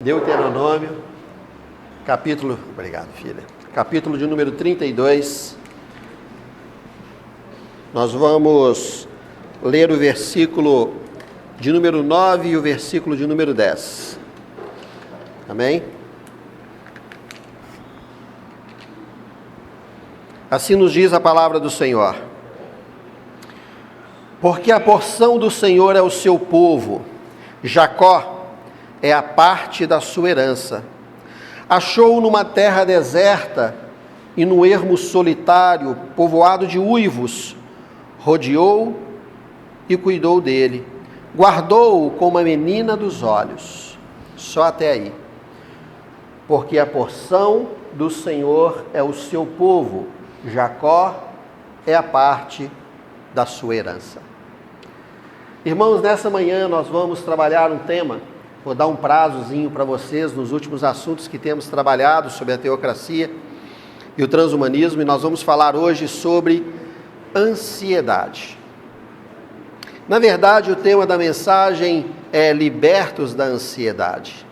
Deuteronômio, capítulo de número 32. Nós vamos ler o versículo de número 9 e o versículo de número 10. Amém? Assim nos diz a palavra do Senhor. Porque a porção do Senhor é o seu povo, Jacó é a parte da sua herança. Achou-o numa terra deserta e num ermo solitário, povoado de uivos. Rodeou e cuidou dele. Guardou-o como a menina dos olhos. Só até aí. Porque a porção do Senhor é o seu povo. Jacó é a parte da sua herança. Irmãos, nessa manhã nós vamos trabalhar um tema. Vou dar um prazozinho para vocês nos últimos assuntos que temos trabalhado sobre a teocracia e o transhumanismo, e nós vamos falar hoje sobre ansiedade. Na verdade, o tema da mensagem é libertos da ansiedade.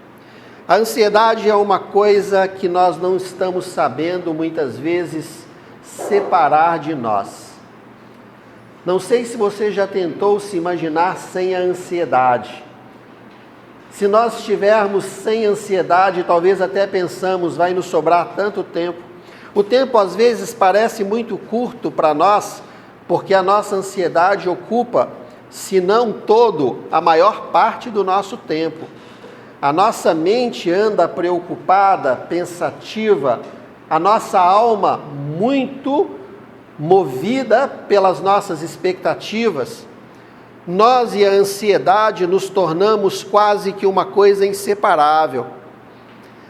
A ansiedade é uma coisa que nós não estamos sabendo muitas vezes separar de nós. Não sei se você já tentou se imaginar sem a ansiedade. Se nós estivermos sem ansiedade, talvez até pensamos, vai nos sobrar tanto tempo. O tempo às vezes parece muito curto para nós, porque a nossa ansiedade ocupa, se não todo, a maior parte do nosso tempo. A nossa mente anda preocupada, pensativa, a nossa alma muito movida pelas nossas expectativas. Nós e a ansiedade nos tornamos quase que uma coisa inseparável.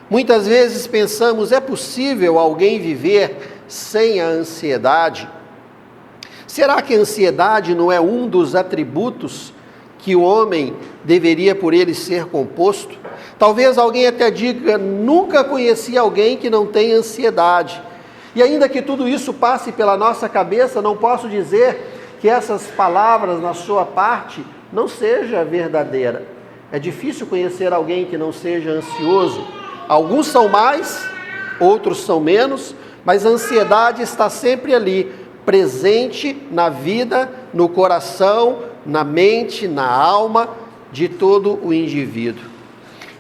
Muitas vezes pensamos, é possível alguém viver sem a ansiedade? Será que a ansiedade não é um dos atributos que o homem deveria por ele ser composto? Talvez alguém até diga, nunca conheci alguém que não tenha ansiedade. E ainda que tudo isso passe pela nossa cabeça, não posso dizer que essas palavras na sua parte não seja verdadeira. É difícil conhecer alguém que não seja ansioso. Alguns são mais, outros são menos, mas a ansiedade está sempre ali, presente na vida, no coração, na mente, na alma de todo o indivíduo.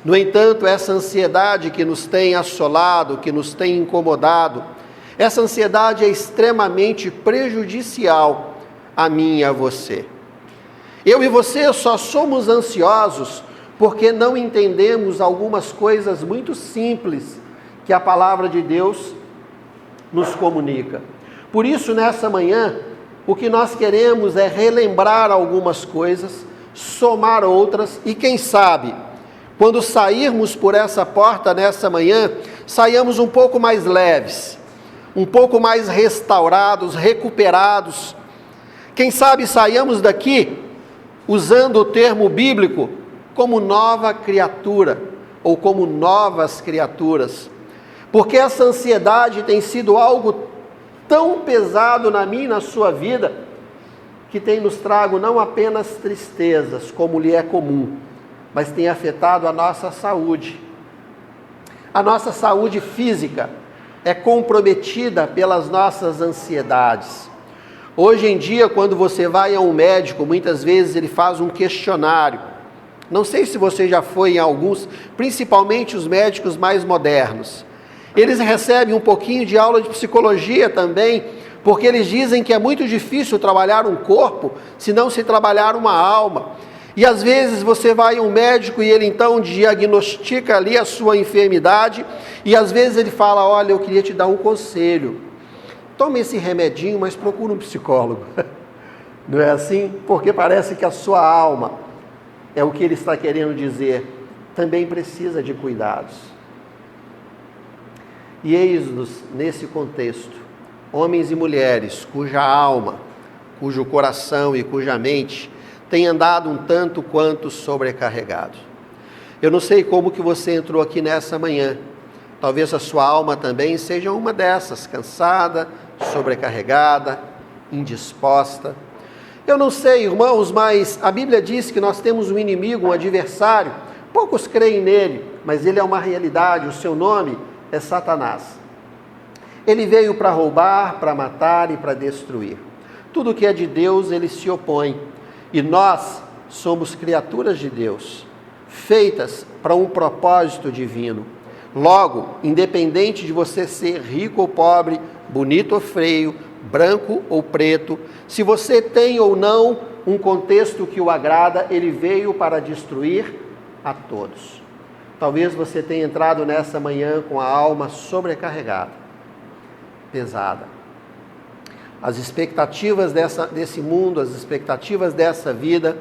No entanto, essa ansiedade que nos tem assolado, que nos tem incomodado, essa ansiedade é extremamente prejudicial a mim e a você. Eu e você só somos ansiosos porque não entendemos algumas coisas muito simples que a palavra de Deus nos comunica. Por isso, nessa manhã, o que nós queremos é relembrar algumas coisas, somar outras e, quem sabe, quando sairmos por essa porta nessa manhã, saiamos um pouco mais leves, um pouco mais restaurados, recuperados. Quem sabe saiamos daqui usando o termo bíblico como nova criatura ou como novas criaturas. Porque essa ansiedade tem sido algo tão pesado na minha e na sua vida que tem nos trago não apenas tristezas, como lhe é comum, mas tem afetado a nossa saúde. A nossa saúde física é comprometida pelas nossas ansiedades. Hoje em dia, quando você vai a um médico, muitas vezes ele faz um questionário. Não sei se você já foi em alguns, principalmente os médicos mais modernos. Eles recebem um pouquinho de aula de psicologia também, porque eles dizem que é muito difícil trabalhar um corpo, se não se trabalhar uma alma. E às vezes você vai a um médico e ele então diagnostica ali a sua enfermidade, e às vezes ele fala, olha, eu queria te dar um conselho. Tome esse remedinho, mas procure um psicólogo. Não é assim? Porque parece que a sua alma, é o que ele está querendo dizer, também precisa de cuidados. E eis-nos nesse contexto, homens e mulheres cuja alma, cujo coração e cuja mente têm andado um tanto quanto sobrecarregados. Eu não sei como que você entrou aqui nessa manhã. Talvez a sua alma também seja uma dessas, cansada, sobrecarregada, indisposta. Eu não sei, irmãos, mas a Bíblia diz que nós temos um inimigo, um adversário. Poucos creem nele, mas ele é uma realidade, o seu nome é Satanás. Ele veio para roubar, para matar e para destruir. Tudo que é de Deus, ele se opõe. E nós somos criaturas de Deus, feitas para um propósito divino. Logo, independente de você ser rico ou pobre, bonito ou feio, branco ou preto, se você tem ou não um contexto que o agrada, ele veio para destruir a todos. Talvez você tenha entrado nessa manhã com a alma sobrecarregada, pesada. As expectativas desse mundo, as expectativas dessa vida,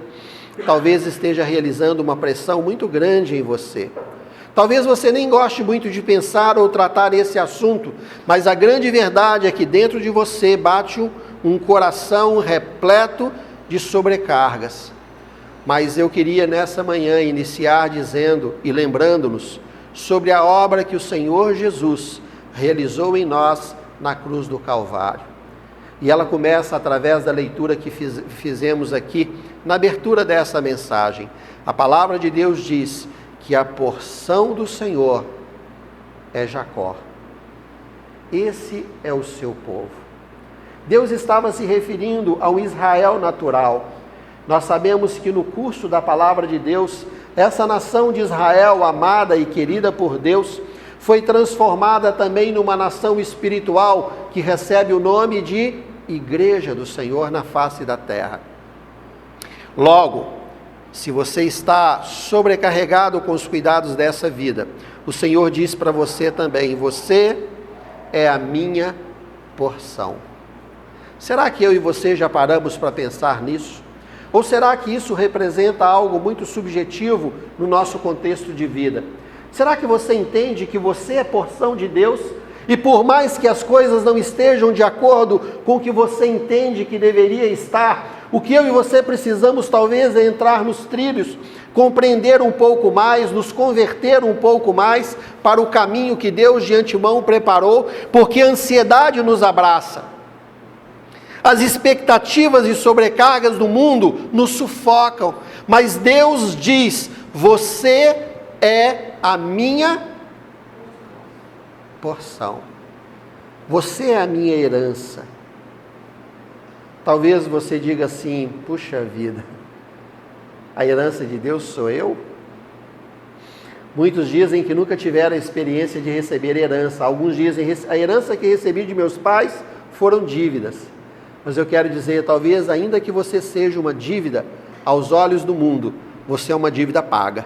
talvez esteja realizando uma pressão muito grande em você. Talvez você nem goste muito de pensar ou tratar esse assunto, mas a grande verdade é que dentro de você bate um coração repleto de sobrecargas. Mas eu queria nessa manhã iniciar dizendo e lembrando-nos sobre a obra que o Senhor Jesus realizou em nós na cruz do Calvário. E ela começa através da leitura que fizemos aqui na abertura dessa mensagem. A palavra de Deus diz que a porção do Senhor é Jacó. Esse é o seu povo. Deus estava se referindo ao Israel natural. Nós sabemos que no curso da palavra de Deus, essa nação de Israel, amada e querida por Deus, foi transformada também numa nação espiritual que recebe o nome de Igreja do Senhor na face da terra. Logo, se você está sobrecarregado com os cuidados dessa vida, o Senhor diz para você também: você é a minha porção. Será que eu e você já paramos para pensar nisso? Ou será que isso representa algo muito subjetivo no nosso contexto de vida? Será que você entende que você é porção de Deus? E por mais que as coisas não estejam de acordo com o que você entende que deveria estar, o que eu e você precisamos talvez é entrar nos trilhos, compreender um pouco mais, nos converter um pouco mais para o caminho que Deus de antemão preparou, porque a ansiedade nos abraça. As expectativas e sobrecargas do mundo nos sufocam, mas Deus diz: você é a minha porção. Você é a minha herança. Talvez você diga assim: puxa vida, a herança de Deus sou eu? Muitos dizem que nunca tiveram a experiência de receber herança. Alguns dizem: a herança que recebi de meus pais foram dívidas. Mas eu quero dizer, talvez ainda que você seja uma dívida aos olhos do mundo, você é uma dívida paga.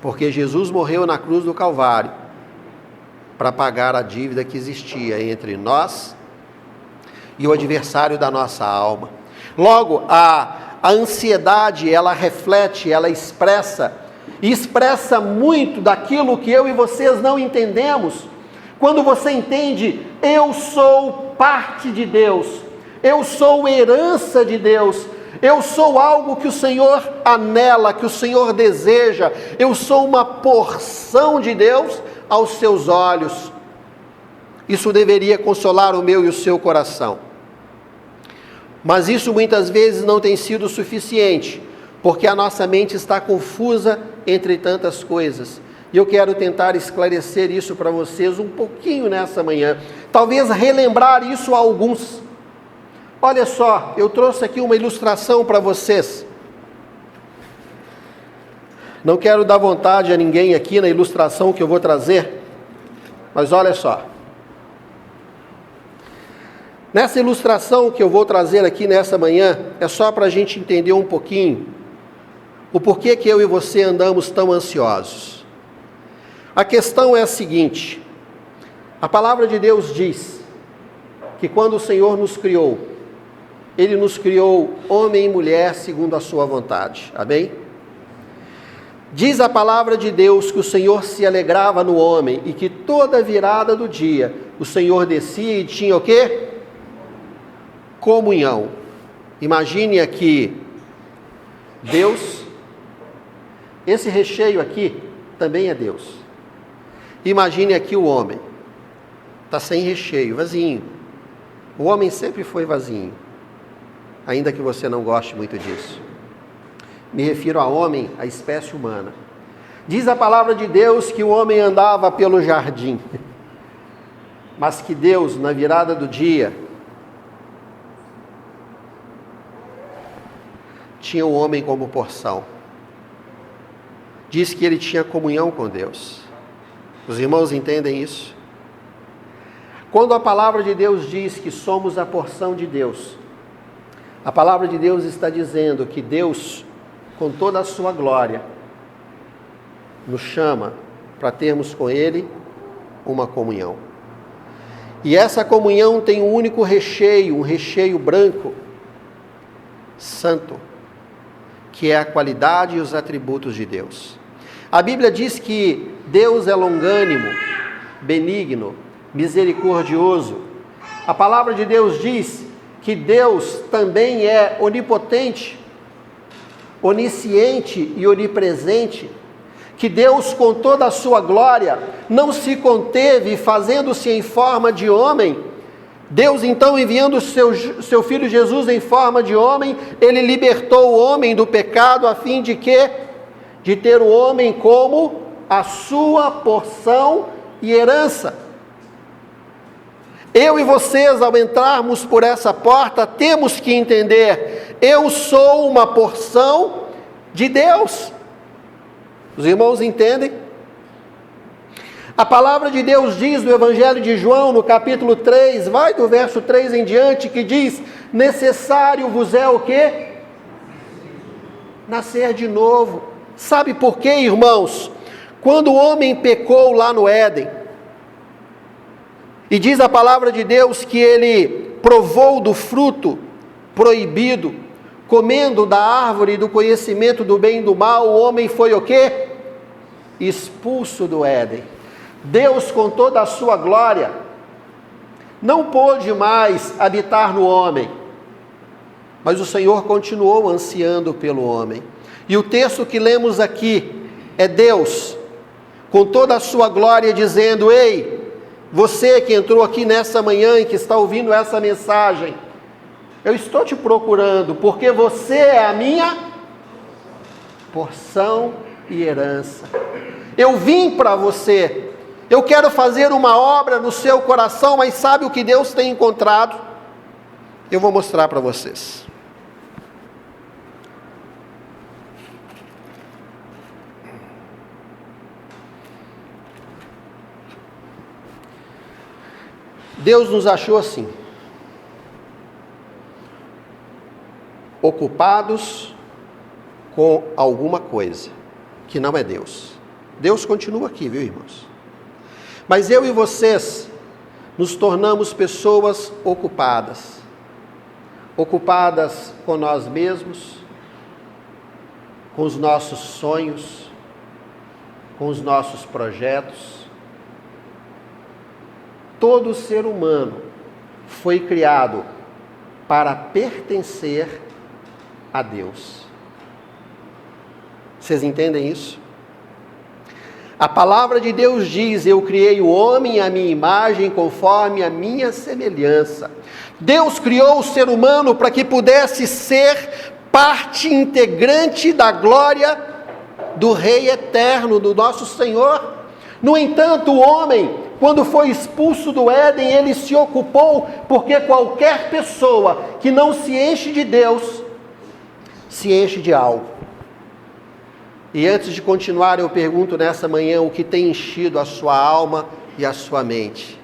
Porque Jesus morreu na cruz do Calvário para pagar a dívida que existia entre nós e o adversário da nossa alma. Logo, a ansiedade, ela reflete, ela expressa muito daquilo que eu e vocês não entendemos. Quando você entende: eu sou parte de Deus, eu sou herança de Deus, eu sou algo que o Senhor anela, que o Senhor deseja, eu sou uma porção de Deus aos seus olhos. Isso deveria consolar o meu e o seu coração. Mas isso muitas vezes não tem sido suficiente, porque a nossa mente está confusa entre tantas coisas. E eu quero tentar esclarecer isso para vocês um pouquinho nessa manhã. Talvez relembrar isso a alguns. Olha só, eu trouxe aqui uma ilustração para vocês. Não quero dar vontade a ninguém aqui na ilustração que eu vou trazer, mas olha só. Nessa ilustração que eu vou trazer aqui nessa manhã, é só para a gente entender um pouquinho o porquê que eu e você andamos tão ansiosos. A questão é a seguinte: a palavra de Deus diz que quando o Senhor nos criou, Ele nos criou homem e mulher segundo a sua vontade. Amém? Diz a palavra de Deus que o Senhor se alegrava no homem e que toda virada do dia o Senhor descia e tinha o quê? Comunhão. Imagine aqui Deus, esse recheio aqui também é Deus. Imagine aqui o homem, está sem recheio, vazio. O homem sempre foi vazio, ainda que você não goste muito disso. Me refiro ao homem, a espécie humana. Diz a palavra de Deus que o homem andava pelo jardim, mas que Deus, na virada do dia, tinha o homem como porção. Diz que ele tinha comunhão com Deus. Os irmãos entendem isso? Quando a palavra de Deus diz que somos a porção de Deus, a palavra de Deus está dizendo que Deus, com toda a sua glória, nos chama para termos com Ele uma comunhão. E essa comunhão tem um único recheio, um recheio branco, santo, que é a qualidade e os atributos de Deus. A Bíblia diz que Deus é longânimo, benigno, misericordioso. A palavra de Deus diz que Deus também é onipotente, onisciente e onipresente, que Deus, com toda a sua glória, não se conteve fazendo-se em forma de homem. Deus, então, enviando seu Filho Jesus em forma de homem, Ele libertou o homem do pecado, a fim de quê? De ter o homem como a sua porção e herança. Eu e vocês, ao entrarmos por essa porta, temos que entender: eu sou uma porção de Deus. Os irmãos entendem? A palavra de Deus diz no Evangelho de João, no capítulo 3, vai do verso 3 em diante, que diz: necessário vos é o quê? Nascer de novo. Sabe por quê, irmãos? Quando o homem pecou lá no Éden, e diz a palavra de Deus que ele provou do fruto proibido, comendo da árvore do conhecimento do bem e do mal, o homem foi o quê? Expulso do Éden. Deus, com toda a sua glória, não pôde mais habitar no homem, mas o Senhor continuou ansiando pelo homem. E o texto que lemos aqui é Deus, com toda a sua glória, dizendo: ei, você que entrou aqui nessa manhã e que está ouvindo essa mensagem, eu estou te procurando, porque você é a minha porção e herança. Eu vim para você. Eu quero fazer uma obra no seu coração, mas sabe o que Deus tem encontrado? Eu vou mostrar para vocês. Deus nos achou assim, ocupados com alguma coisa que não é Deus. Deus continua aqui, viu, irmãos? Mas eu e vocês nos tornamos pessoas ocupadas. Ocupadas com nós mesmos, com os nossos sonhos, com os nossos projetos. Todo ser humano foi criado para pertencer a Deus. Vocês entendem isso? A palavra de Deus diz: eu criei o homem à minha imagem, conforme a minha semelhança. Deus criou o ser humano para que pudesse ser parte integrante da glória do Rei eterno, do nosso Senhor. No entanto, o homem, quando foi expulso do Éden, ele se ocupou, porque qualquer pessoa que não se enche de Deus, se enche de algo. E antes de continuar, eu pergunto nessa manhã: o que tem enchido a sua alma e a sua mente?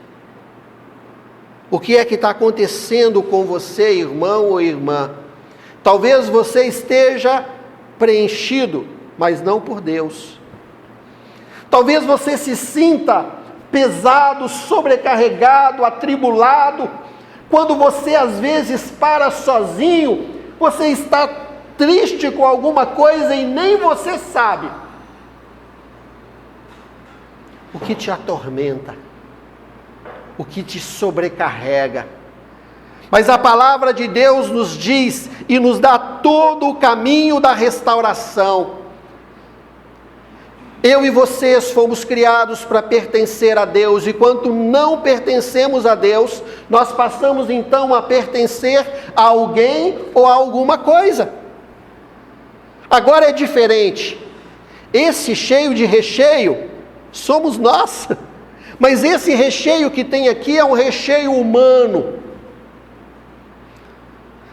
O que é que está acontecendo com você, irmão ou irmã? Talvez você esteja preenchido, mas não por Deus. Talvez você se sinta pesado, sobrecarregado, atribulado. Quando você às vezes para sozinho, você está triste com alguma coisa e nem você sabe o que te atormenta, o que te sobrecarrega. Mas a palavra de Deus nos diz e nos dá todo o caminho da restauração. Eu e vocês fomos criados para pertencer a Deus, e quando não pertencemos a Deus, nós passamos então a pertencer a alguém ou a alguma coisa. Agora é diferente. Esse cheio de recheio somos nós. Mas esse recheio que tem aqui é um recheio humano.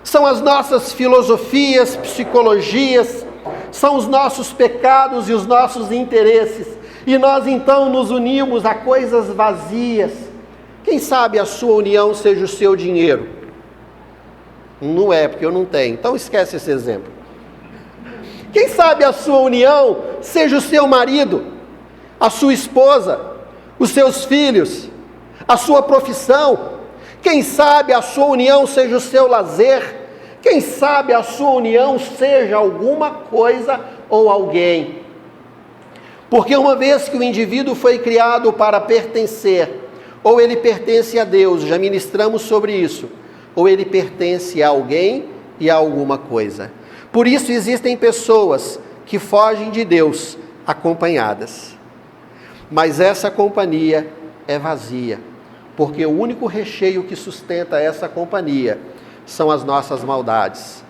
São as nossas filosofias, psicologias, são os nossos pecados e os nossos interesses. E nós então nos unimos a coisas vazias. Quem sabe a sua união seja o seu dinheiro? Não é, porque eu não tenho. Então esquece esse exemplo. Quem sabe a sua união seja o seu marido, a sua esposa, os seus filhos, a sua profissão. Quem sabe a sua união seja o seu lazer. Quem sabe a sua união seja alguma coisa ou alguém. Porque uma vez que o indivíduo foi criado para pertencer, ou ele pertence a Deus, já ministramos sobre isso, ou ele pertence a alguém e a alguma coisa. Por isso existem pessoas que fogem de Deus acompanhadas. Mas essa companhia é vazia, porque o único recheio que sustenta essa companhia são as nossas maldades,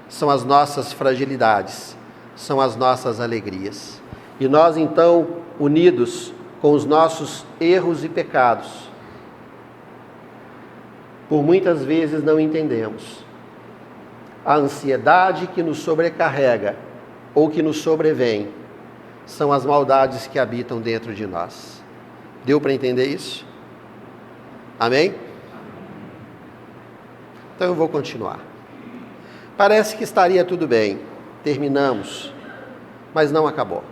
são as nossas fragilidades, são as nossas alegrias. E nós então, unidos com os nossos erros e pecados, por muitas vezes não entendemos a ansiedade que nos sobrecarrega ou que nos sobrevém, são as maldades que habitam dentro de nós. Deu para entender isso? Amém? Então eu vou continuar. Parece que estaria tudo bem, terminamos, mas não acabou.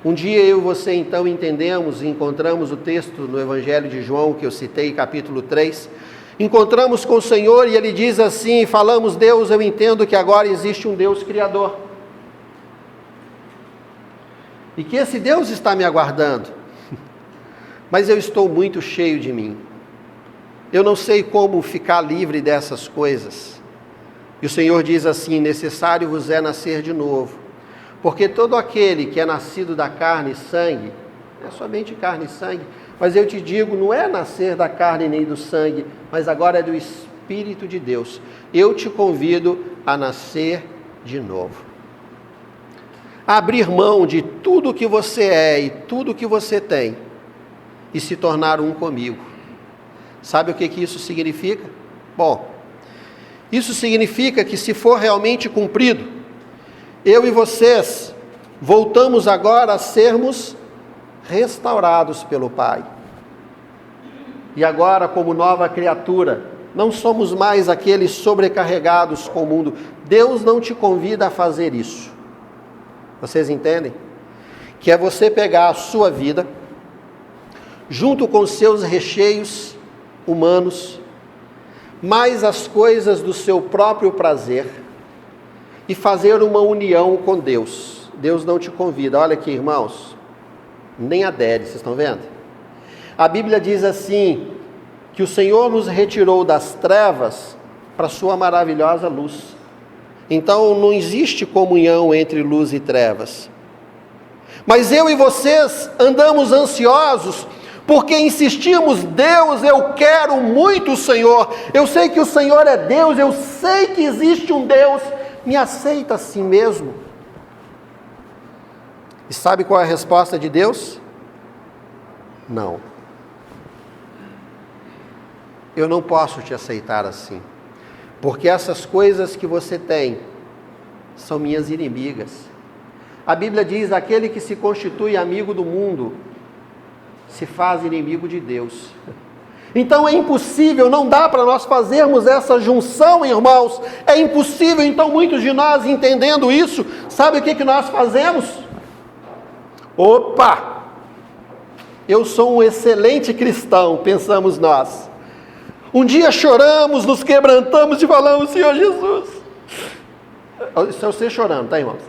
Um dia eu e você então entendemos e encontramos o texto no Evangelho de João, que eu citei, capítulo 3, encontramos com o Senhor e Ele diz assim, falamos: Deus, eu entendo que agora existe um Deus Criador, e que esse Deus está me aguardando, mas eu estou muito cheio de mim, eu não sei como ficar livre dessas coisas. E o Senhor diz assim: necessário vos é nascer de novo, porque todo aquele que é nascido da carne e sangue, não é somente carne e sangue, mas eu te digo, não é nascer da carne nem do sangue, mas agora é do Espírito de Deus. Eu te convido a nascer de novo, a abrir mão de tudo que você é e tudo que você tem, e se tornar um comigo. Sabe o que isso significa? Bom, isso significa que, se for realmente cumprido, eu e vocês voltamos agora a sermos restaurados pelo Pai. E agora, como nova criatura, não somos mais aqueles sobrecarregados com o mundo. Deus não te convida a fazer isso. Vocês entendem? Que é você pegar a sua vida, junto com seus recheios humanos, mais as coisas do seu próprio prazer, e fazer uma união com Deus. Deus não te convida. Olha aqui, irmãos, nem adere, vocês estão vendo? A Bíblia diz assim, que o Senhor nos retirou das trevas para a sua maravilhosa luz. Então não existe comunhão entre luz e trevas. Mas eu e vocês andamos ansiosos, porque insistimos: Deus, eu quero muito o Senhor, eu sei que o Senhor é Deus, eu sei que existe um Deus, me aceita assim mesmo? E sabe qual é a resposta de Deus? Não. Eu não posso te aceitar assim, porque essas coisas que você tem são minhas inimigas. A Bíblia diz: aquele que se constitui amigo do mundo se faz inimigo de Deus. Então é impossível, não dá para nós fazermos essa junção, irmãos, é impossível. Então muitos de nós, entendendo isso, sabe o que nós fazemos? Opa! Eu sou um excelente cristão, pensamos nós. Um dia choramos, nos quebrantamos e falamos: Senhor Jesus, isso é você chorando, tá, irmãos?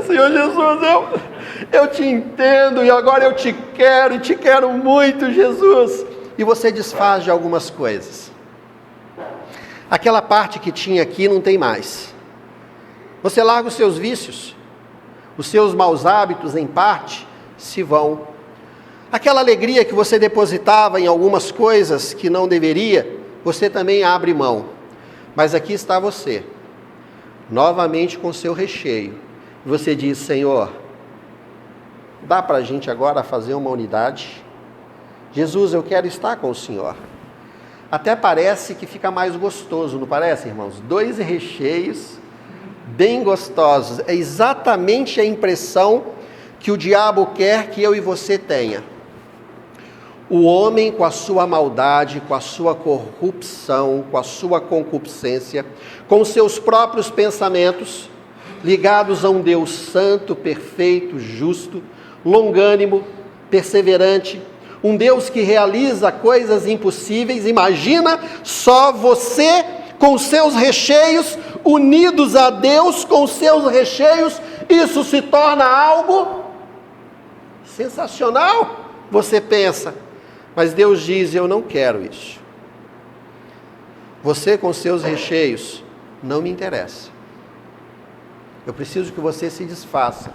Senhor Jesus, eu te entendo e agora eu te quero, e te quero muito, Jesus. E você desfaz de algumas coisas. Aquela parte que tinha aqui não tem mais. Você larga os seus vícios, os seus maus hábitos em parte se vão. Aquela alegria que você depositava em algumas coisas que não deveria, você também abre mão. Mas aqui está você, novamente com seu recheio. Você diz: Senhor, dá para a gente agora fazer uma unidade? Jesus, eu quero estar com o Senhor. Até parece que fica mais gostoso, não parece, irmãos? 2 recheios bem gostosos. É exatamente a impressão que o diabo quer que eu e você tenha. O homem, com a sua maldade, com a sua corrupção, com a sua concupiscência, com os seus próprios pensamentos, ligados a um Deus santo, perfeito, justo, longânimo, perseverante, um Deus que realiza coisas impossíveis. Imagina só você com seus recheios, unidos a Deus com seus recheios, isso se torna algo sensacional, você pensa. Mas Deus diz, eu não quero isso. Você com seus recheios não me interessa. Eu preciso que você se desfaça.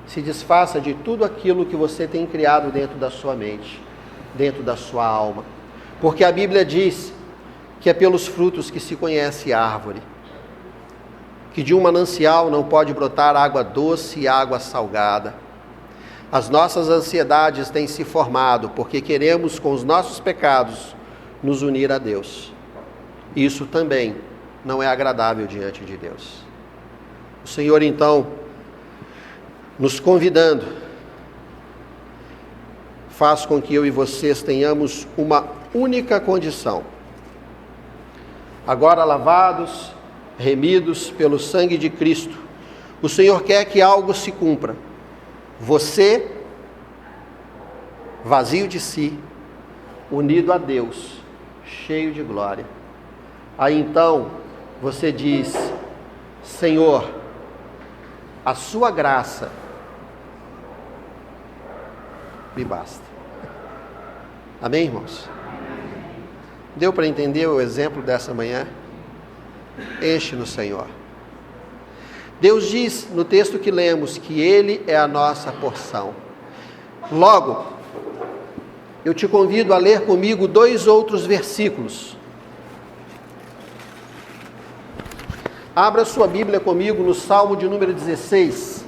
Se desfaça de tudo aquilo que você tem criado dentro da sua mente, dentro da sua alma. Porque a Bíblia diz que é pelos frutos que se conhece a árvore. Que de um manancial não pode brotar água doce e água salgada. As nossas ansiedades têm se formado porque queremos, com os nossos pecados, nos unir a Deus. Isso também não é agradável diante de Deus. O Senhor, então, nos convidando, faz com que eu e vocês tenhamos uma única condição. Agora lavados, remidos pelo sangue de Cristo, o Senhor quer que algo se cumpra. Você, vazio de si, unido a Deus, cheio de glória. Aí então, você diz, Senhor, a sua graça me basta. Amém, irmãos? Deu para entender o exemplo dessa manhã? Enche no Senhor. Deus diz no texto que lemos que Ele é a nossa porção. Logo, eu te convido a ler comigo 2 outros versículos. Abra sua Bíblia comigo no Salmo de número 16.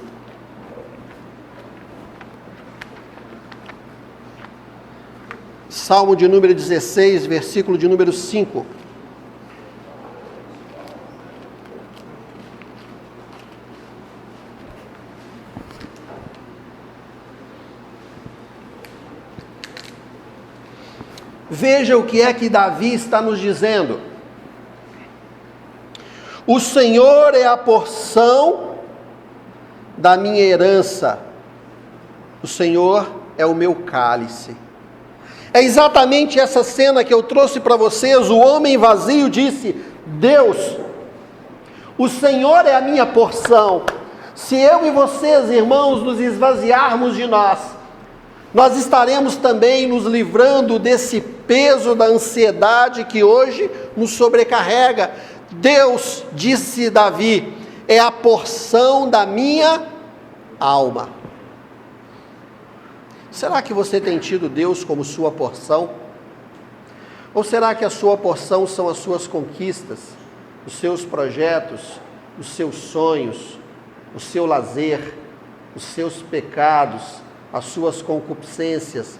Salmo de número 16, versículo de número 5. Veja o que é que Davi está nos dizendo. O Senhor é a porção da minha herança. O Senhor é o meu cálice. É exatamente essa cena que eu trouxe para vocês. O homem vazio disse, Deus, o Senhor é a minha porção. Se eu e vocês, irmãos, nos esvaziarmos de nós estaremos também nos livrando desse peso da ansiedade que hoje nos sobrecarrega. Deus, disse Davi, é a porção da minha alma. Será que você tem tido Deus como sua porção? Ou será que a sua porção são as suas conquistas, os seus projetos, os seus sonhos, o seu lazer, os seus pecados, as suas concupiscências,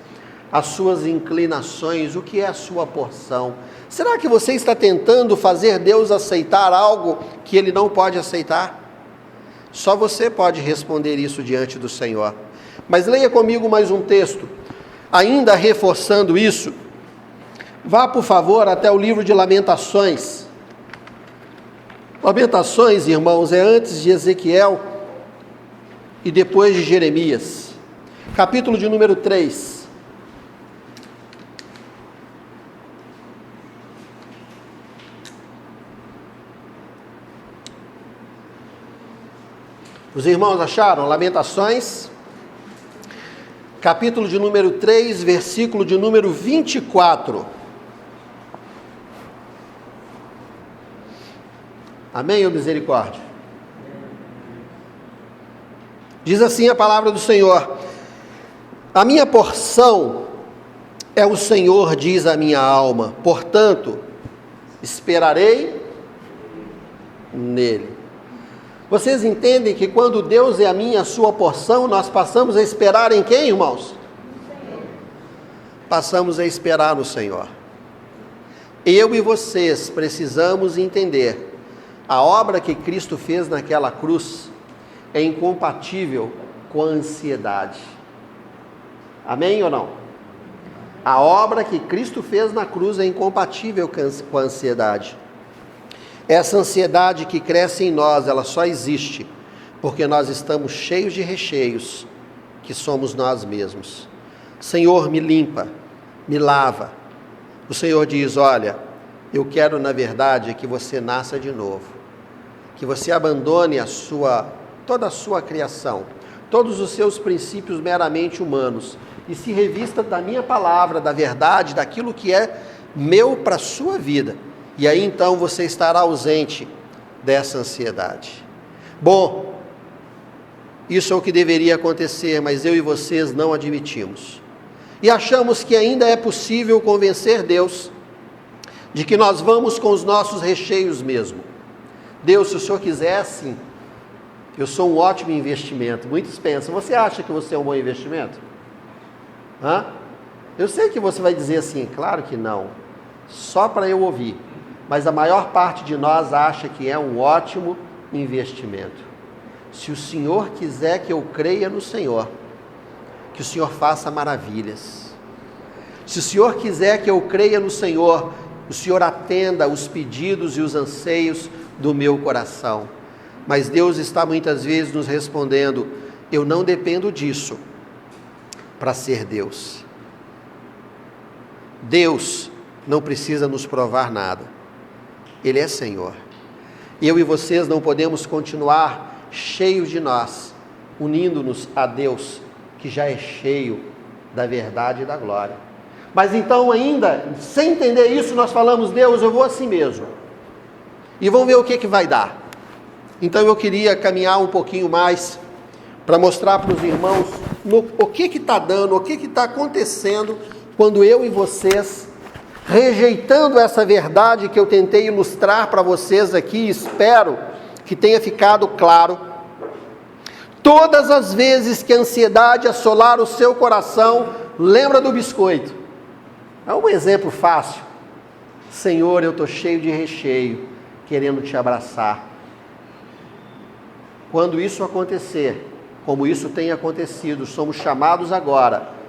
as suas inclinações? O que é a sua porção? Será que você está tentando fazer Deus aceitar algo que Ele não pode aceitar? Só você pode responder isso diante do Senhor. Mas leia comigo mais um texto, ainda reforçando isso. Vá, por favor, até o livro de Lamentações. Lamentações, irmãos, é antes de Ezequiel e depois de Jeremias. Capítulo de número 3. Os irmãos acharam? Lamentações, capítulo de número 3, versículo de número 24. Amém ou misericórdia? Diz assim a palavra do Senhor: a minha porção é o Senhor, diz a minha alma, portanto, esperarei nele. Vocês entendem que quando Deus é a minha, a sua porção, nós passamos a esperar em quem, irmãos? Passamos a esperar no Senhor. Eu e vocês precisamos entender, a obra que Cristo fez naquela cruz é incompatível com a ansiedade. Amém ou não? A obra que Cristo fez na cruz é incompatível com a ansiedade. Essa ansiedade que cresce em nós, ela só existe porque nós estamos cheios de recheios, que somos nós mesmos. Senhor, me limpa, me lava. O Senhor diz, olha, eu quero na verdade que você nasça de novo, que você abandone toda a sua criação, todos os seus princípios meramente humanos, e se revista da minha palavra, da verdade, daquilo que é meu para a sua vida. E aí então você estará ausente dessa ansiedade. Bom, isso é o que deveria acontecer, mas eu e vocês não admitimos. E achamos que ainda é possível convencer Deus de que nós vamos com os nossos recheios mesmo. Deus, se o Senhor quisesse, eu sou um ótimo investimento. Muitos pensam, você acha que você é um bom investimento? Eu sei que você vai dizer assim, claro que não, só para eu ouvir. Mas a maior parte de nós acha que é um ótimo investimento. Se o Senhor quiser que eu creia no Senhor, que o Senhor faça maravilhas. Se o Senhor quiser que eu creia no Senhor, o Senhor atenda os pedidos e os anseios do meu coração. Mas Deus está muitas vezes nos respondendo, eu não dependo disso para ser Deus. Deus não precisa nos provar nada. Ele é Senhor. Eu e vocês não podemos continuar cheios de nós, unindo-nos a Deus, que já é cheio da verdade e da glória. Mas então ainda, sem entender isso, nós falamos, Deus, eu vou assim mesmo. E vamos ver o que vai dar. Então eu queria caminhar um pouquinho mais para mostrar para os irmãos o que está dando, o que está acontecendo quando eu e vocês, rejeitando essa verdade que eu tentei ilustrar para vocês aqui, espero que tenha ficado claro. Todas as vezes que a ansiedade assolar o seu coração, lembra do biscoito. É um exemplo fácil. Senhor, eu estou cheio de recheio, querendo te abraçar. Quando isso acontecer, como isso tem acontecido, somos chamados agora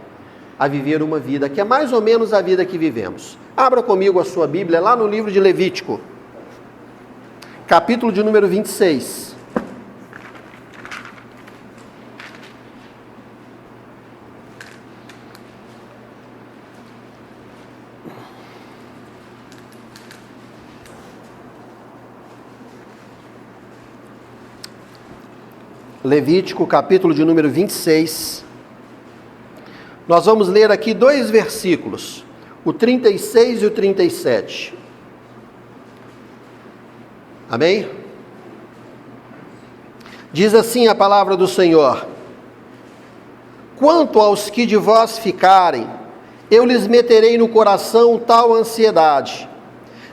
a viver uma vida que é mais ou menos a vida que vivemos. Abra comigo a sua Bíblia, lá no livro de Levítico, capítulo de número 26. Levítico, capítulo de número 26. Nós vamos ler aqui 2 versículos, o 36 e o 37. Amém? Diz assim a palavra do Senhor: quanto aos que de vós ficarem, eu lhes meterei no coração tal ansiedade,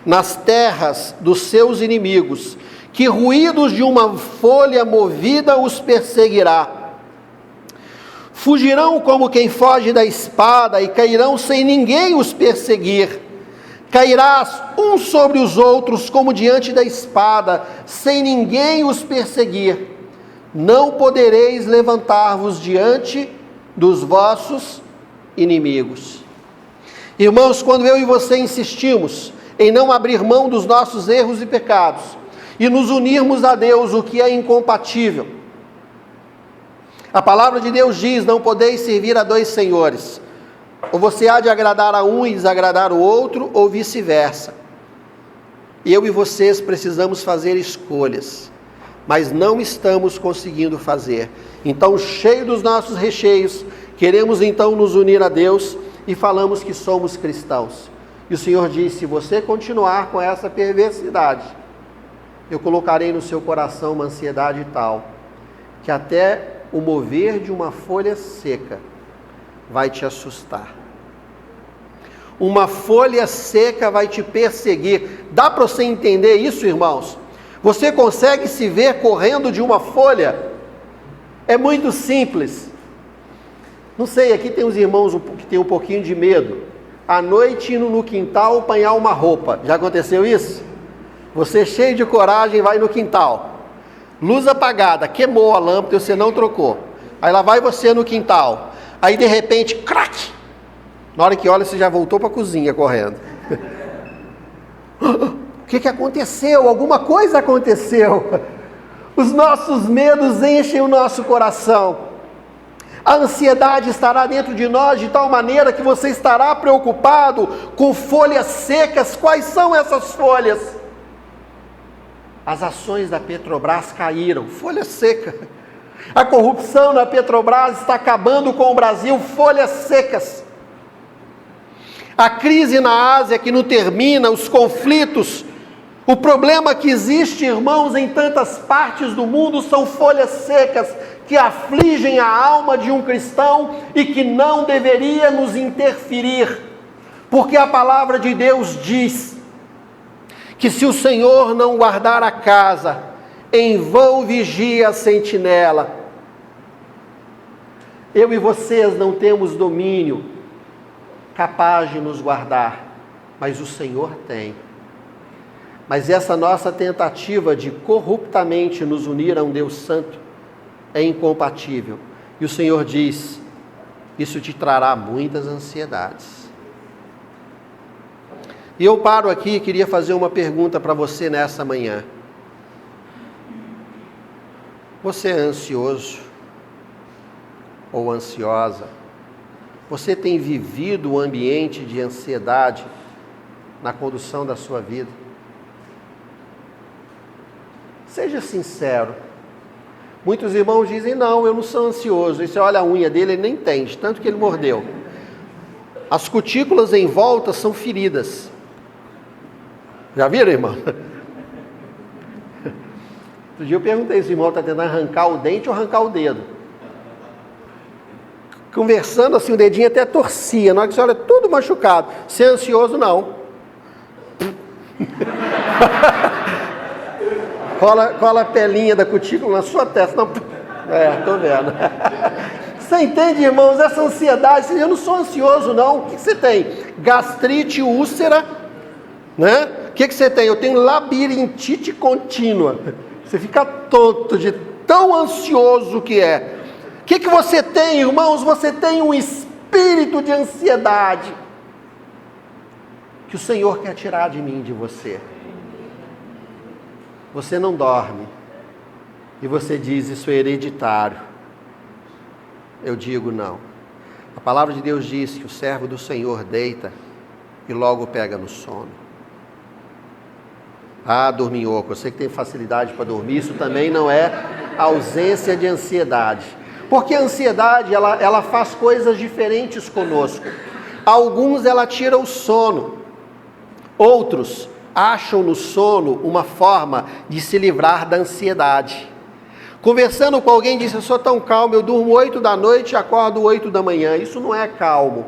nas terras dos seus inimigos, que ruídos de uma folha movida os perseguirá. Fugirão como quem foge da espada e cairão sem ninguém os perseguir. Cairás uns sobre os outros como diante da espada, sem ninguém os perseguir. Não podereis levantar-vos diante dos vossos inimigos. Irmãos, quando eu e você insistimos em não abrir mão dos nossos erros e pecados, e nos unirmos a Deus, o que é incompatível. A palavra de Deus diz, não podeis servir a 2 senhores. Ou você há de agradar a um e desagradar o outro, ou vice-versa. Eu e vocês precisamos fazer escolhas, mas não estamos conseguindo fazer. Então, cheio dos nossos recheios, queremos então nos unir a Deus e falamos que somos cristãos. E o Senhor diz, se você continuar com essa perversidade, eu colocarei no seu coração uma ansiedade tal, que até o mover de uma folha seca vai te assustar. Uma folha seca vai te perseguir. Dá para você entender isso, irmãos? Você consegue se ver correndo de uma folha? É muito simples. Não sei, aqui tem uns irmãos que tem um pouquinho de medo. À noite indo no quintal apanhar uma roupa. Já aconteceu isso? Você cheio de coragem vai no quintal. Luz apagada, queimou a lâmpada e você não trocou. Aí lá vai você no quintal. Aí de repente, crack! Na hora que olha, você já voltou para a cozinha correndo. O que aconteceu? Alguma coisa aconteceu. Os nossos medos enchem o nosso coração. A ansiedade estará dentro de nós de tal maneira que você estará preocupado com folhas secas. Quais são essas folhas? As ações da Petrobras caíram, folha seca. A corrupção na Petrobras está acabando com o Brasil, folhas secas. A crise na Ásia que não termina, os conflitos, o problema que existe, irmãos, em tantas partes do mundo são folhas secas que afligem a alma de um cristão e que não deveria nos interferir, porque a palavra de Deus diz que se o Senhor não guardar a casa, em vão vigia a sentinela. Eu e vocês não temos domínio capaz de nos guardar, mas o Senhor tem. Mas essa nossa tentativa de corruptamente nos unir a um Deus santo é incompatível. E o Senhor diz, isso te trará muitas ansiedades. E eu paro aqui e queria fazer uma pergunta para você nessa manhã. Você é ansioso ou ansiosa? Você tem vivido um ambiente de ansiedade na condução da sua vida? Seja sincero. Muitos irmãos dizem, não, eu não sou ansioso. E você olha a unha dele, ele nem entende, tanto que ele mordeu. As cutículas em volta são feridas. Já viram, irmão? Outro dia eu perguntei se o irmão está tentando arrancar o dente ou arrancar o dedo. Conversando assim, o dedinho até torcia. Na hora que você olha, tudo machucado. Ser ansioso, não. Cola a pelinha da cutícula na sua testa. Não. Estou vendo. Você entende, irmãos, essa ansiedade? Eu não sou ansioso, não. O que você tem? Gastrite, úlcera, né? O que você tem? Eu tenho labirintite contínua. Você fica tonto de tão ansioso que é. O que você tem, irmãos? Você tem um espírito de ansiedade que o Senhor quer tirar de mim, de você. Você não dorme e você diz, isso é hereditário. Eu digo, não. A palavra de Deus diz que o servo do Senhor deita e logo pega no sono. Ah, dorminhoco, eu sei que tem facilidade para dormir, isso também não é ausência de ansiedade. Porque a ansiedade, ela faz coisas diferentes conosco. Alguns ela tira o sono, outros acham no sono uma forma de se livrar da ansiedade. Conversando com alguém, disse, eu sou tão calmo, eu durmo 8 da noite e acordo 8 da manhã. Isso não é calmo,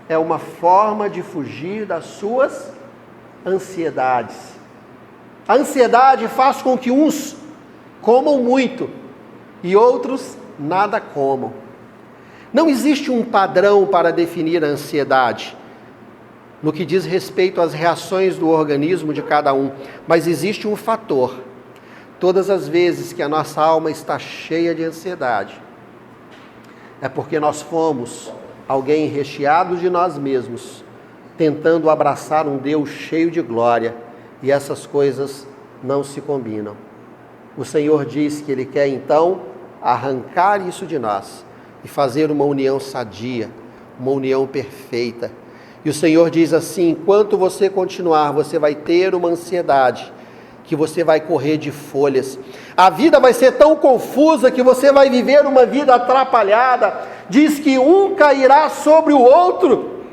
é uma forma de fugir das suas ansiedades. A ansiedade faz com que uns comam muito e outros nada comam. Não existe um padrão para definir a ansiedade no que diz respeito às reações do organismo de cada um, mas existe um fator. Todas as vezes que a nossa alma está cheia de ansiedade, é porque nós fomos alguém recheado de nós mesmos, tentando abraçar um Deus cheio de glória, e essas coisas não se combinam. O Senhor diz que Ele quer então arrancar isso de nós e fazer uma união sadia, uma união perfeita. E o Senhor diz assim, enquanto você continuar, você vai ter uma ansiedade, que você vai correr de folhas. A vida vai ser tão confusa que você vai viver uma vida atrapalhada. Diz que um cairá sobre o outro,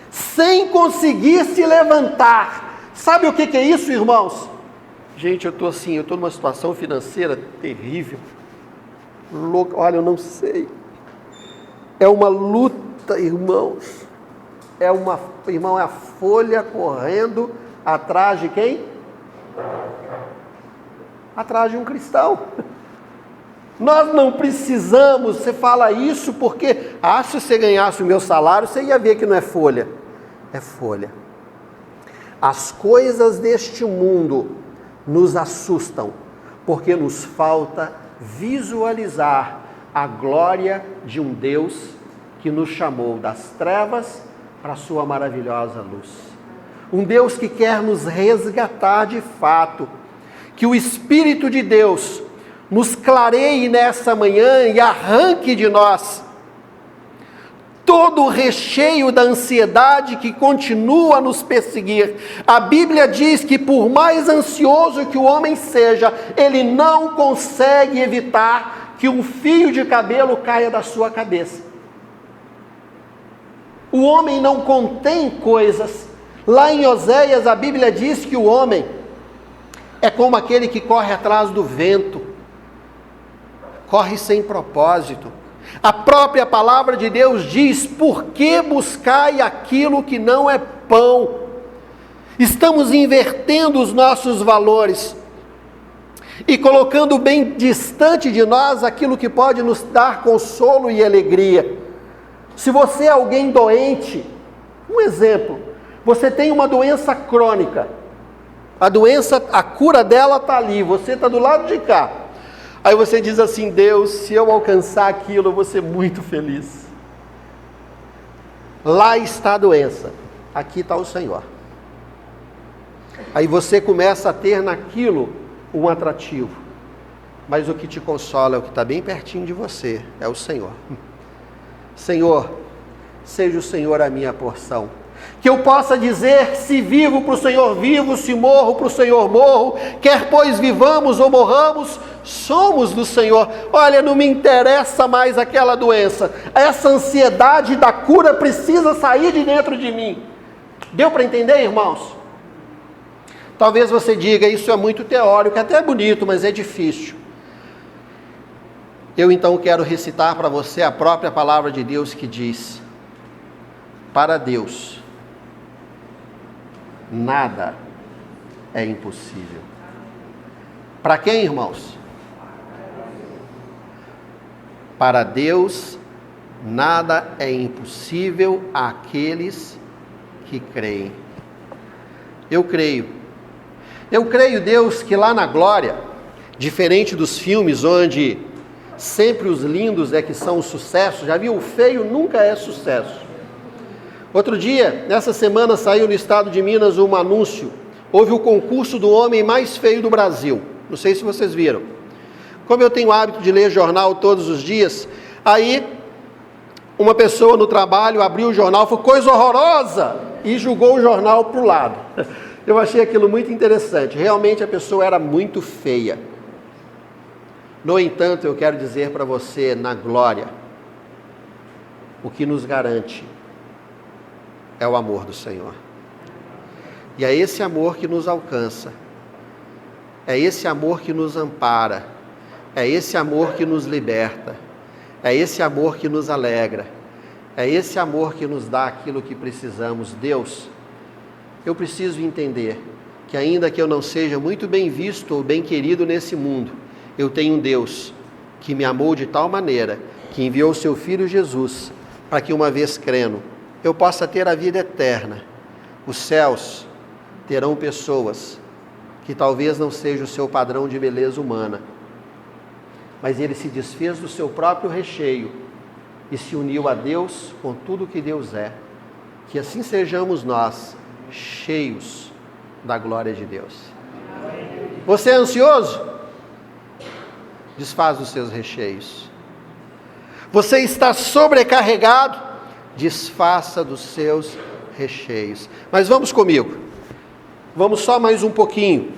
sem conseguir se levantar. Sabe o que é isso, irmãos? Gente, eu estou numa situação financeira terrível. Olha, eu não sei. É uma luta, irmãos. É a folha correndo atrás de quem? atrás de um cristão. Nós não precisamos, você fala isso porque, se você ganhasse o meu salário, você ia ver que não é folha. É folha. As coisas deste mundo nos assustam, porque nos falta visualizar a glória de um Deus que nos chamou das trevas para a sua maravilhosa luz. Um Deus que quer nos resgatar de fato. Que o Espírito de Deus nos clareie nessa manhã e arranque de nós todo o recheio da ansiedade que continua a nos perseguir. A Bíblia diz que por mais ansioso que o homem seja, ele não consegue evitar que um fio de cabelo caia da sua cabeça. O homem não contém coisas. Lá em Oséias a Bíblia diz que o homem é como aquele que corre atrás do vento, corre sem propósito. A própria palavra de Deus diz: por que buscai aquilo que não é pão? Estamos invertendo os nossos valores e colocando bem distante de nós aquilo que pode nos dar consolo e alegria. Se você é alguém doente, um exemplo, você tem uma doença crônica, a doença, a cura dela está ali, você está do lado de cá. Aí você diz assim: Deus, se eu alcançar aquilo, eu vou ser muito feliz. Lá está a doença, aqui está o Senhor. Aí você começa a ter naquilo um atrativo. Mas o que te consola é o que está bem pertinho de você, é o Senhor. Senhor, seja o Senhor a minha porção. Que eu possa dizer: se vivo para o Senhor vivo, se morro para o Senhor morro, quer pois vivamos ou morramos, somos do Senhor. Olha, não me interessa mais aquela doença, essa ansiedade da cura precisa sair de dentro de mim. Deu para entender, irmãos? Talvez você diga: isso é muito teórico, até é bonito, mas é difícil. Eu então quero recitar para você a própria palavra de Deus que diz: para Deus nada é impossível. Para quem, irmãos? Para Deus nada é impossível àqueles que creem. Eu creio, Deus, que lá na glória, diferente dos filmes onde sempre os lindos é que são o sucesso, já viu? O feio nunca é sucesso. Outro dia, nessa semana, saiu no estado de Minas um anúncio. Houve o concurso do homem mais feio do Brasil. Não sei se vocês viram. Como eu tenho o hábito de ler jornal todos os dias, aí uma pessoa no trabalho abriu o jornal, falou: coisa horrorosa, e jogou o jornal para o lado. Eu achei aquilo muito interessante. Realmente a pessoa era muito feia. No entanto, eu quero dizer para você, na glória, o que nos garante é o amor do Senhor. E é esse amor que nos alcança, é esse amor que nos ampara, é esse amor que nos liberta, é esse amor que nos alegra, é esse amor que nos dá aquilo que precisamos. Deus, eu preciso entender que ainda que eu não seja muito bem visto ou bem querido nesse mundo, eu tenho um Deus que me amou de tal maneira, que enviou o seu Filho Jesus, para que uma vez crendo, eu possa ter a vida eterna. Os céus terão pessoas que talvez não seja o seu padrão de beleza humana, mas ele se desfez do seu próprio recheio e se uniu a Deus com tudo que Deus é. Que assim sejamos nós, cheios da glória de Deus. Você é ansioso? Desfaz os seus recheios. Você está sobrecarregado? Desfaça dos seus recheios. Mas vamos comigo. Vamos só mais um pouquinho.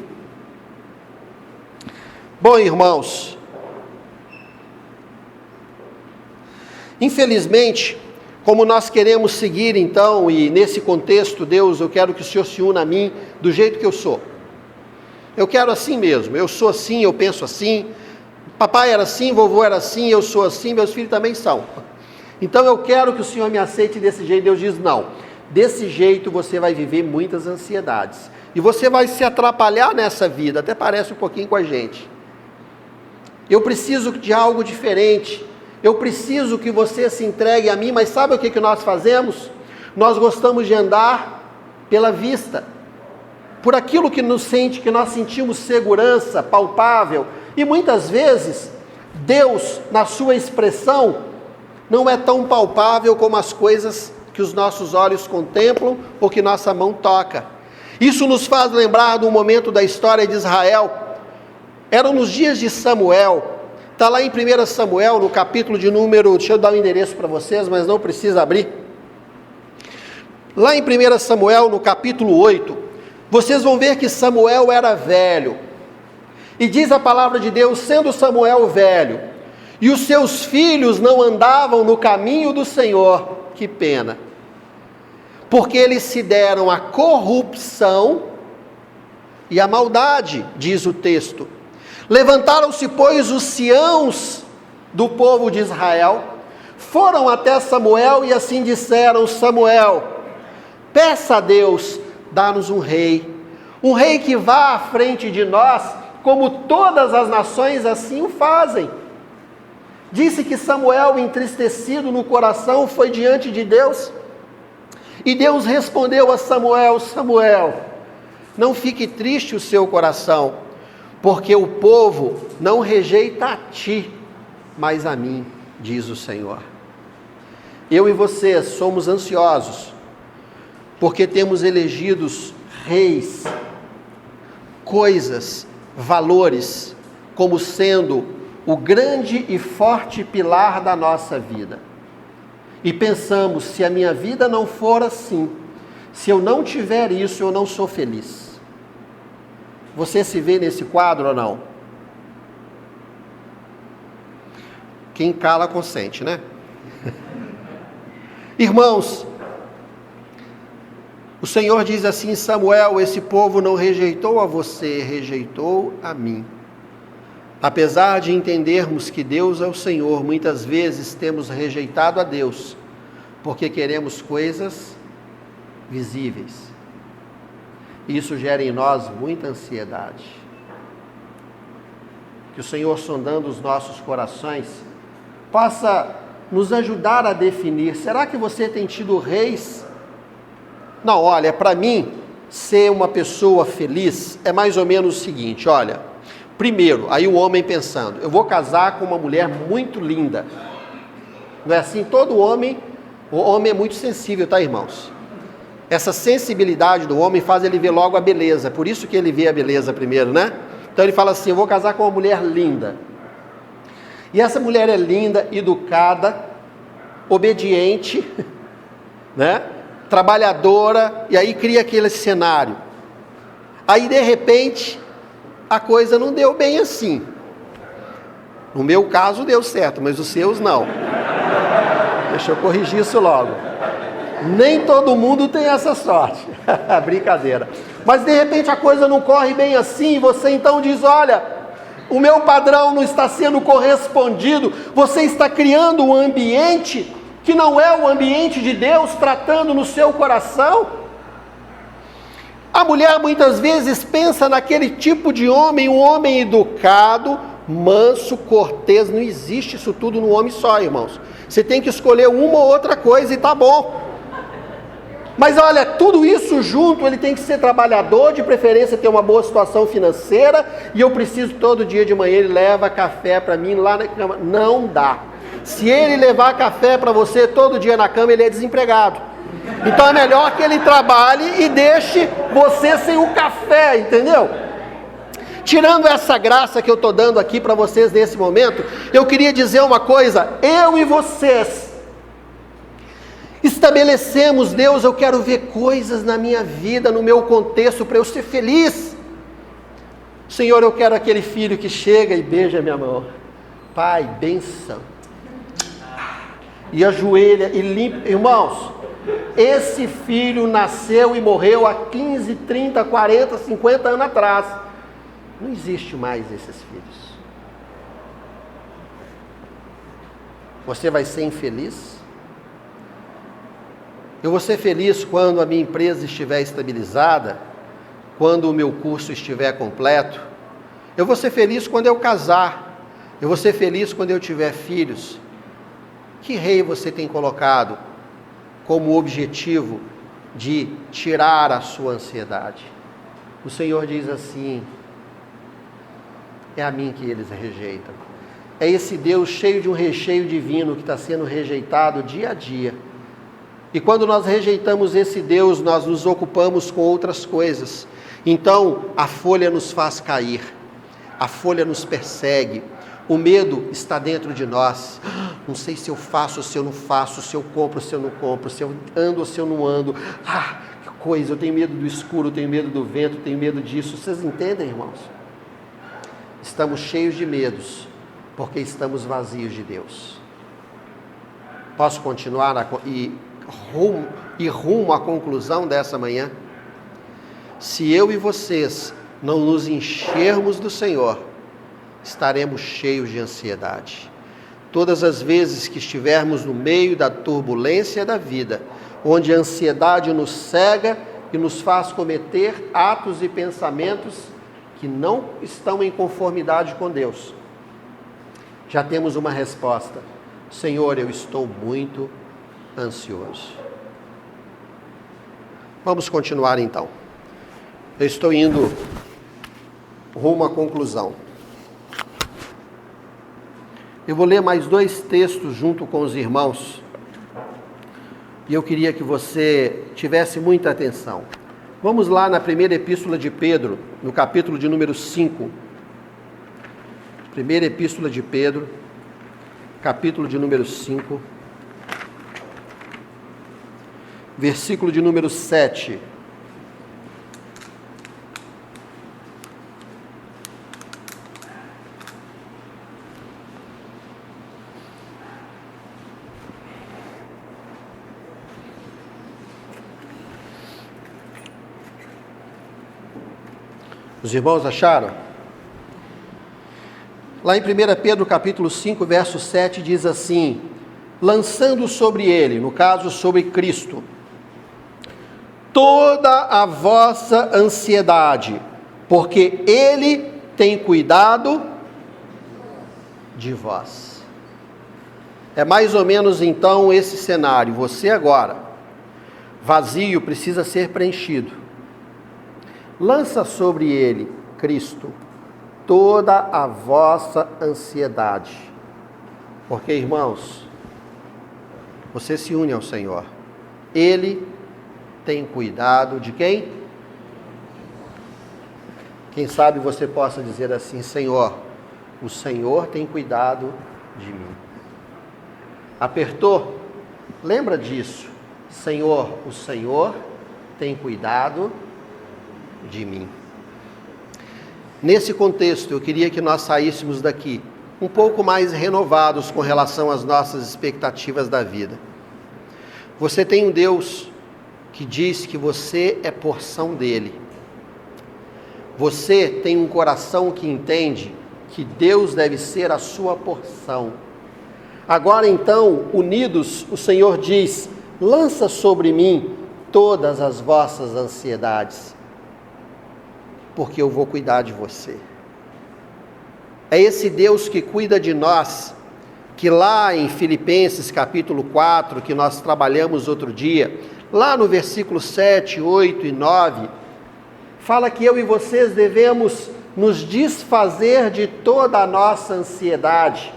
Bom, irmãos, infelizmente, como nós queremos seguir então, e nesse contexto, Deus, eu quero que o Senhor se una a mim do jeito que eu sou. Eu quero assim mesmo, eu sou assim, eu penso assim, papai era assim, vovô era assim, eu sou assim, meus filhos também são. Então eu quero que o Senhor me aceite desse jeito. Deus diz: não, desse jeito você vai viver muitas ansiedades. E você vai se atrapalhar nessa vida, até parece um pouquinho com a gente. Eu preciso de algo diferente. Eu preciso que você se entregue a mim, mas sabe o que nós fazemos? Nós gostamos de andar pela vista, por aquilo que nós sentimos segurança, palpável. E muitas vezes, Deus, na sua expressão, não é tão palpável como as coisas que os nossos olhos contemplam ou que nossa mão toca. Isso nos faz lembrar do momento da história de Israel. Eram nos dias de Samuel. Está lá em 1 Samuel, no capítulo de número... Deixa eu dar o endereço para vocês, mas não precisa abrir. Lá em 1 Samuel, no capítulo 8, vocês vão ver que Samuel era velho. E diz a palavra de Deus, sendo Samuel velho, e os seus filhos não andavam no caminho do Senhor. Que pena. Porque eles se deram à corrupção e à maldade, diz o texto. Levantaram-se, pois, os anciãos do povo de Israel, foram até Samuel e assim disseram: Samuel, peça a Deus, dá-nos um rei que vá à frente de nós, como todas as nações assim o fazem. Disse que Samuel, entristecido no coração, foi diante de Deus, e Deus respondeu a Samuel: Samuel, não fique triste o seu coração, porque o povo não rejeita a ti, mas a mim, diz o Senhor. Eu e você somos ansiosos, porque temos elegidos reis, coisas, valores, como sendo o grande e forte pilar da nossa vida. E pensamos, se a minha vida não for assim, se eu não tiver isso, eu não sou feliz. Você se vê nesse quadro ou não? Quem cala consente, né? Irmãos, o Senhor diz assim: Samuel, esse povo não rejeitou a você, rejeitou a mim. Apesar de entendermos que Deus é o Senhor, muitas vezes temos rejeitado a Deus, porque queremos coisas visíveis. Isso gera em nós muita ansiedade. Que o Senhor, sondando os nossos corações, possa nos ajudar a definir: será que você tem tido reis? Não, olha, para mim, ser uma pessoa feliz é mais ou menos o seguinte, olha, primeiro, aí o homem pensando, eu vou casar com uma mulher muito linda. Não é assim? O homem é muito sensível, tá, irmãos? Essa sensibilidade do homem faz ele ver logo a beleza, por isso que ele vê a beleza primeiro, né? Então ele fala assim: eu vou casar com uma mulher linda. E essa mulher é linda, educada, obediente, né? Trabalhadora, e aí cria aquele cenário. Aí de repente a coisa não deu bem assim. No meu caso deu certo, mas os seus não. Deixa eu corrigir isso logo. Nem todo mundo tem essa sorte. Brincadeira. Mas de repente a coisa não corre bem assim, você então diz: olha, o meu padrão não está sendo correspondido. Você está criando um ambiente que não é o ambiente de Deus tratando no seu coração. A mulher muitas vezes pensa naquele tipo de homem, um homem educado, manso, cortês. Não existe isso tudo no homem só, irmãos. Você tem que escolher uma ou outra coisa e tá bom. Mas olha, tudo isso junto, ele tem que ser trabalhador, de preferência ter uma boa situação financeira, e eu preciso todo dia de manhã, ele leva café para mim lá na cama. Não dá. Se ele levar café para você todo dia na cama, ele é desempregado. Então é melhor que ele trabalhe e deixe você sem o café, entendeu? Tirando essa graça que eu estou dando aqui para vocês nesse momento, eu queria dizer uma coisa: eu e vocês estabelecemos: Deus, eu quero ver coisas na minha vida, no meu contexto, para eu ser feliz. Senhor, eu quero aquele filho que chega e beija minha mão. Pai, benção. E ajoelha e limpa. Irmãos, esse filho nasceu e morreu há 15, 30, 40, 50 anos atrás. Não existe mais esses filhos. Você vai ser infeliz? Eu vou ser feliz quando a minha empresa estiver estabilizada, quando o meu curso estiver completo. Eu vou ser feliz quando eu casar. Eu vou ser feliz quando eu tiver filhos. Que rei você tem colocado como objetivo de tirar a sua ansiedade? O Senhor diz assim: é a mim que eles rejeitam. É esse Deus cheio de um recheio divino que está sendo rejeitado dia a dia. E quando nós rejeitamos esse Deus, nós nos ocupamos com outras coisas. Então, a folha nos faz cair, a folha nos persegue, o medo está dentro de nós. Não sei se eu faço ou se eu não faço, se eu compro ou se eu não compro, se eu ando ou se eu não ando. Que coisa, eu tenho medo do escuro, eu tenho medo do vento, eu tenho medo disso. Vocês entendem, irmãos? Estamos cheios de medos, porque estamos vazios de Deus. Posso continuar e rumo à conclusão dessa manhã? Se eu e vocês não nos enchermos do Senhor, estaremos cheios de ansiedade. Todas as vezes que estivermos no meio da turbulência da vida, onde a ansiedade nos cega e nos faz cometer atos e pensamentos que não estão em conformidade com Deus, já temos uma resposta: Senhor, eu estou muito ansioso. Vamos continuar então. Eu estou indo rumo à conclusão. Eu vou ler mais 2 textos junto com os irmãos. E eu queria que você tivesse muita atenção. Vamos lá na primeira epístola de Pedro, no capítulo de número 5. Primeira epístola de Pedro, capítulo de número 5. Versículo de número 7. Os irmãos acharam? Lá em 1 Pedro capítulo 5, verso 7, diz assim: lançando sobre ele, no caso sobre Cristo, toda a vossa ansiedade, porque ele tem cuidado de vós. É mais ou menos então esse cenário. Você agora, vazio, precisa ser preenchido. Lança sobre ele, Cristo, toda a vossa ansiedade. Porque, irmãos, você se une ao Senhor. Ele tem cuidado de quem? Quem sabe você possa dizer assim: Senhor, o Senhor tem cuidado de mim. Apertou? Lembra disso. Senhor, o Senhor tem cuidado de mim. Nesse contexto, eu queria que nós saíssemos daqui um pouco mais renovados com relação às nossas expectativas da vida. Você tem um Deus que diz que você é porção dele. Você tem um coração que entende que Deus deve ser a sua porção. Agora então, unidos, o Senhor diz: lança sobre mim todas as vossas ansiedades, porque eu vou cuidar de você. É esse Deus que cuida de nós, que lá em Filipenses capítulo 4, que nós trabalhamos outro dia, lá no versículo 7, 8 e 9, fala que eu e vocês devemos nos desfazer de toda a nossa ansiedade.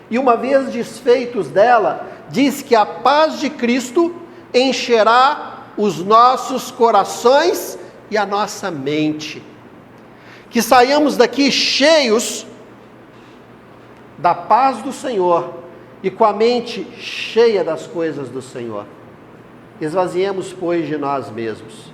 E uma vez desfeitos dela, diz que a paz de Cristo encherá os nossos corações e a nossa mente. Que saiamos daqui cheios da paz do Senhor e com a mente cheia das coisas do Senhor. Esvaziemos, pois, de nós mesmos.